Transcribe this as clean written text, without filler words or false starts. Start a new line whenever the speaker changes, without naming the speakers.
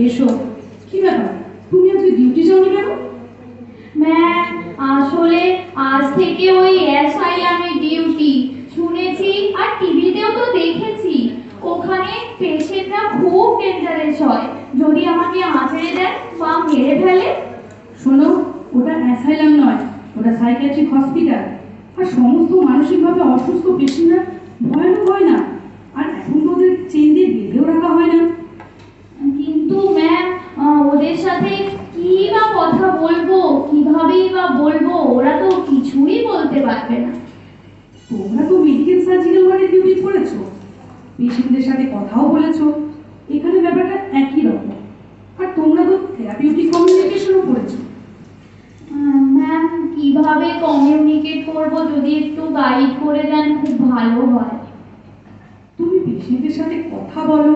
এসো, কি ব্যাপার, তুমি আজকে ডিউটি যাওনি কেন?
ম্যাম, আসলে আজ থেকে ওই অ্যাসাইলামের ডিউটি শুনেছি, আর টিভিতেও তো দেখেছি। ওখানে পেশেন্টরা খুব ডেঞ্জারাস হয়, যদি আমাকে আঁচড়ে দেয় বা মেরে ফেলে।
শোনো, ওটা অ্যাসাইলাম নয়, ওটা সাইকিয়াট্রিক হসপিটাল। আর সমস্ত মানসিকভাবে অসুস্থ পেশেন্টরা ভয়ানক হয় না? আর এখন তো ওদের চেন দিয়ে বেঁধেও রাখা হয় না।
কিন্তু ম্যাম, ওদের সাথে কি বা কথা বলবো, কিভাবেই বা বলবো, ওরা তো কিছুই বলতে পারবে না।
তোমরা তো মেডিকেল সার্জিক্যাল ওয়ার্ডে ডিউটি করেছো, পেশেন্টদের সাথে কথাও বলেছো, এখানে ব্যাপারটা একই রকম। আর তোমরা তো থেরাপিউটিক কমিউনিকেশনও করেছো।
ম্যাম, কিভাবে কমিউনিকেট করব, যদি একটু গাইড করে দেন খুব ভালো হয়।
তুমি পেশেন্টের সাথে কথা বলো,